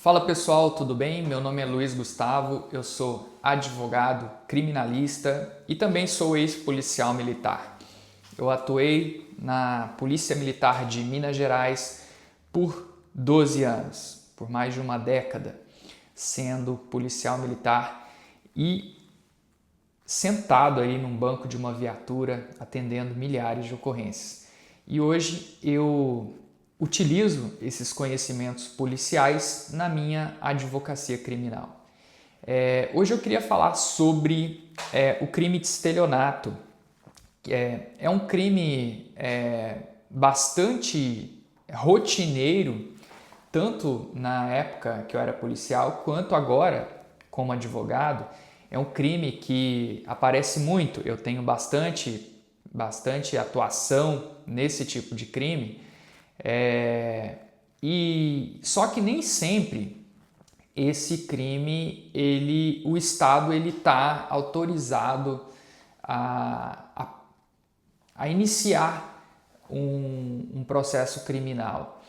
Fala pessoal, tudo bem? Meu nome é Luiz Gustavo, eu sou advogado criminalista e também sou ex-policial militar. Eu atuei na Polícia Militar de Minas Gerais por 12 anos, por mais de uma década, sendo policial militar e sentado aí num banco de uma viatura atendendo milhares de ocorrências. E hoje eu utilizo esses conhecimentos policiais na minha advocacia criminal. Hoje eu queria falar sobre o crime de estelionato. É um crime bastante rotineiro, tanto na época que eu era policial, quanto agora como advogado. É um crime que aparece muito, eu tenho bastante atuação nesse tipo de crime. E só que nem sempre esse crime o Estado está autorizado a iniciar um processo criminal.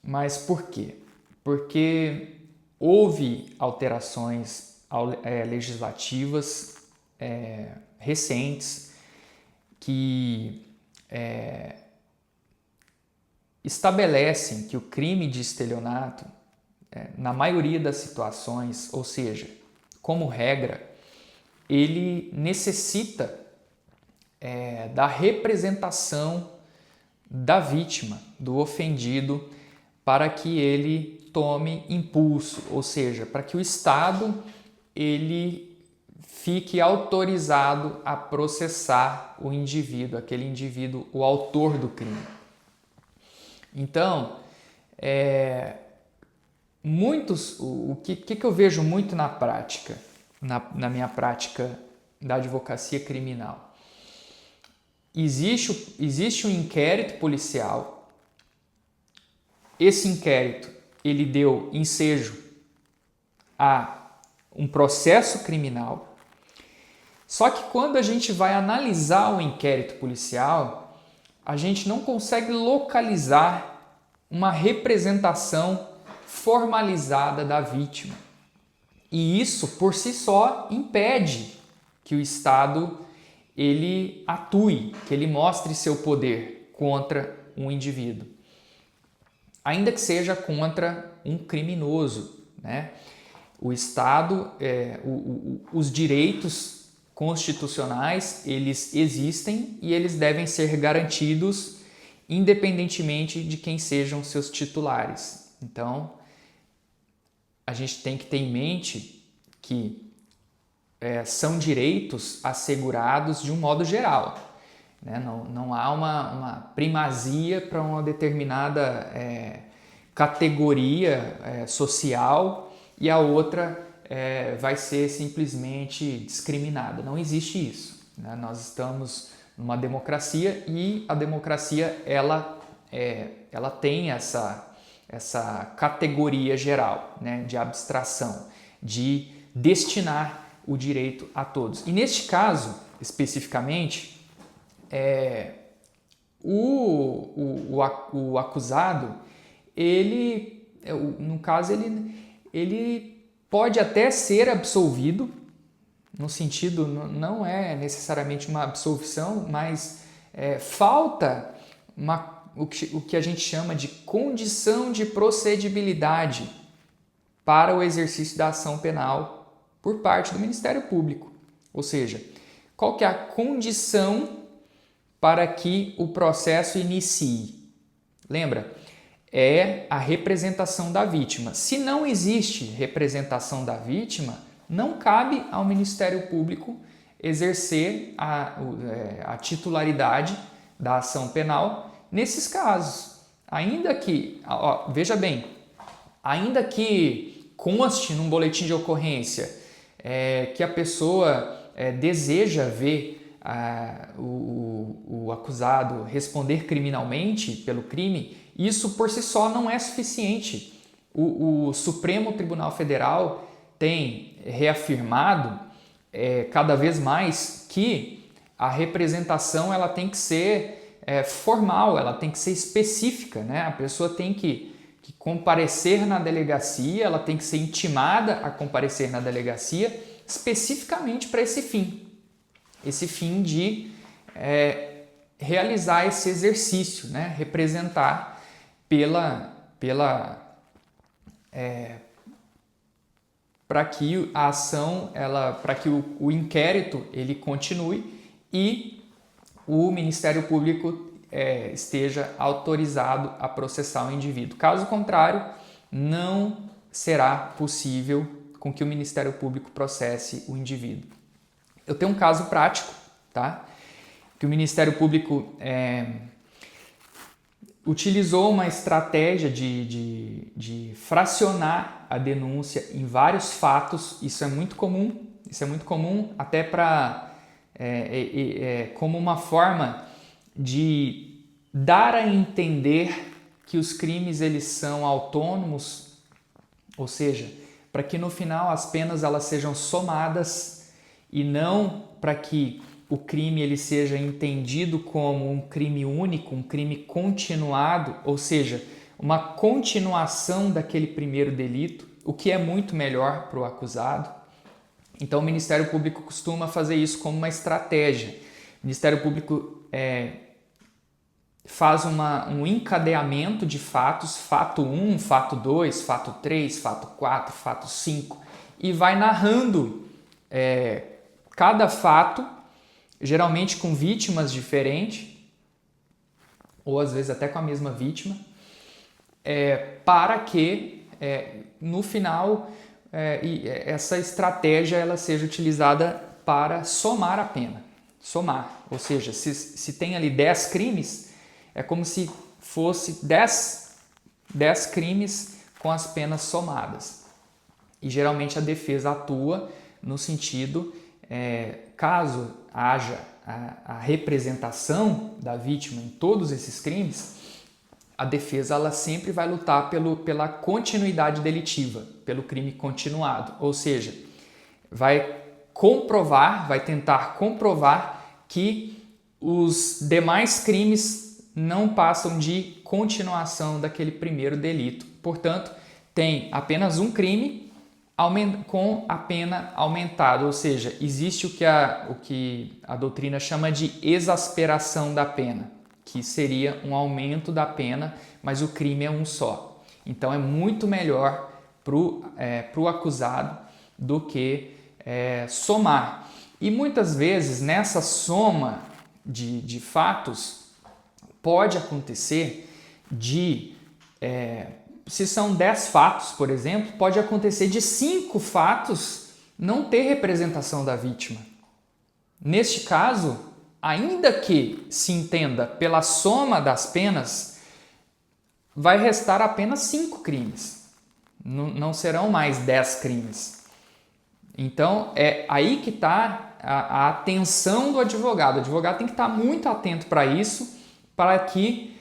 Mas por quê? Porque houve alterações legislativas recentes que estabelecem que o crime de estelionato, na maioria das situações, ou seja, como regra, ele necessita da representação da vítima, do ofendido, para que ele tome impulso, ou seja, para que o Estado ele fique autorizado a processar o indivíduo, aquele indivíduo, o autor do crime. Então, o que eu vejo muito na prática, na minha prática da advocacia criminal? Existe um inquérito policial, esse inquérito ele deu ensejo a um processo criminal, só que quando a gente vai analisar o inquérito policial, a gente não consegue localizar uma representação formalizada da vítima. E isso, por si só, impede que o Estado ele atue, que ele mostre seu poder contra um indivíduo, ainda que seja contra um criminoso, né? O Estado, os direitos constitucionais, eles existem e eles devem ser garantidos independentemente de quem sejam seus titulares. Então, a gente tem que ter em mente que são direitos assegurados de um modo geral, né? Não há uma primazia para uma determinada categoria social e a outra vai ser simplesmente discriminada. Não existe isso, né? Nós estamos numa democracia e a democracia ela tem essa categoria geral, né, de abstração, de destinar o direito a todos. E neste caso, especificamente, o acusado, no caso, ele pode até ser absolvido, no sentido, não é necessariamente uma absolvição, mas falta o que a gente chama de condição de procedibilidade para o exercício da ação penal por parte do Ministério Público. Ou seja, qual que é a condição para que o processo inicie? Lembra? É a representação da vítima. Se não existe representação da vítima, não cabe ao Ministério Público exercer a titularidade da ação penal nesses casos. Ainda que, veja bem, ainda que conste num boletim de ocorrência que a pessoa deseja ver o acusado responder criminalmente pelo crime, isso por si só não é suficiente. O Supremo Tribunal Federal tem reafirmado cada vez mais que a representação ela tem que ser formal, ela tem que ser específica, né? A pessoa tem que que comparecer na delegacia, ela tem que ser intimada a comparecer na delegacia especificamente para esse fim de realizar esse exercício, né? Representar para que a ação, para que o inquérito ele continue e o Ministério Público esteja autorizado a processar o indivíduo. Caso contrário, não será possível com que o Ministério Público processe o indivíduo. Eu tenho um caso prático, tá? Que o Ministério Público utilizou uma estratégia de fracionar a denúncia em vários fatos. Isso é muito comum até como uma forma de dar a entender que os crimes eles são autônomos, ou seja, para que no final as penas elas sejam somadas e não para que o crime ele seja entendido como um crime único, um crime continuado, ou seja, uma continuação daquele primeiro delito, o que é muito melhor para o acusado. Então o Ministério Público costuma fazer isso como uma estratégia. O Ministério Público faz um encadeamento de fatos, fato 1, fato 2, fato 3, fato 4, fato 5, e vai narrando cada fato, geralmente com vítimas diferentes, ou às vezes até com a mesma vítima, para que no final essa estratégia ela seja utilizada para somar a pena. Somar, ou seja, se tem ali 10 crimes, é como se fosse 10 crimes com as penas somadas. E geralmente a defesa atua no sentido, caso haja a representação da vítima em todos esses crimes, a defesa ela sempre vai lutar pela continuidade delitiva, pelo crime continuado, ou seja, vai tentar comprovar que os demais crimes não passam de continuação daquele primeiro delito. Portanto, tem apenas um crime com a pena aumentada, ou seja, existe o que a doutrina chama de exasperação da pena, que seria um aumento da pena, mas o crime é um só. Então é muito melhor para o acusado do que somar. E muitas vezes nessa soma de fatos pode acontecer se são 10 fatos, por exemplo, pode acontecer de 5 fatos não ter representação da vítima. Neste caso, ainda que se entenda pela soma das penas, vai restar apenas 5 crimes. Não serão mais 10 crimes. Então, é aí que está a atenção do advogado. O advogado tem que estar muito atento para isso, para que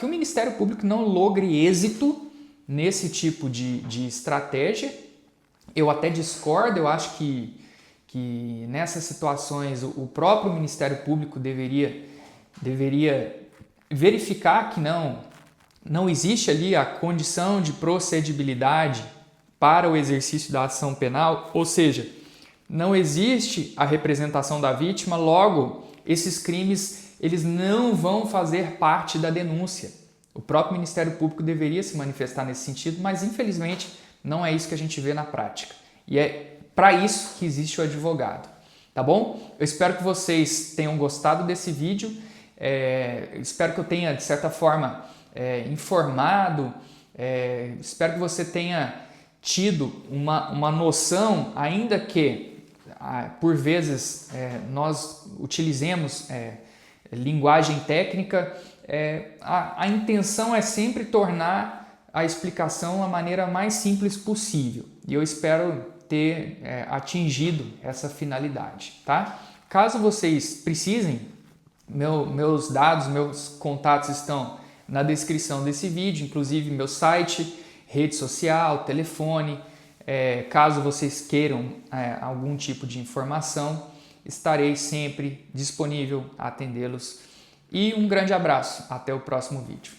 o Ministério Público não logre êxito nesse tipo de estratégia. Eu até discordo, eu acho que nessas situações o próprio Ministério Público deveria verificar que não existe ali a condição de procedibilidade para o exercício da ação penal, ou seja, não existe a representação da vítima, logo esses crimes eles não vão fazer parte da denúncia. O próprio Ministério Público deveria se manifestar nesse sentido, mas infelizmente não é isso que a gente vê na prática. E é para isso que existe o advogado. Tá bom? Eu espero que vocês tenham gostado desse vídeo. Espero que eu tenha, de certa forma, informado. Espero que você tenha tido uma noção, ainda que por vezes nós utilizemos linguagem técnica, a intenção é sempre tornar a explicação a maneira mais simples possível. E eu espero ter atingido essa finalidade, tá? Caso vocês precisem, meus dados, meus contatos estão na descrição desse vídeo, inclusive meu site, rede social, telefone. Caso vocês queiram algum tipo de informação, estarei sempre disponível a atendê-los. E um grande abraço, até o próximo vídeo.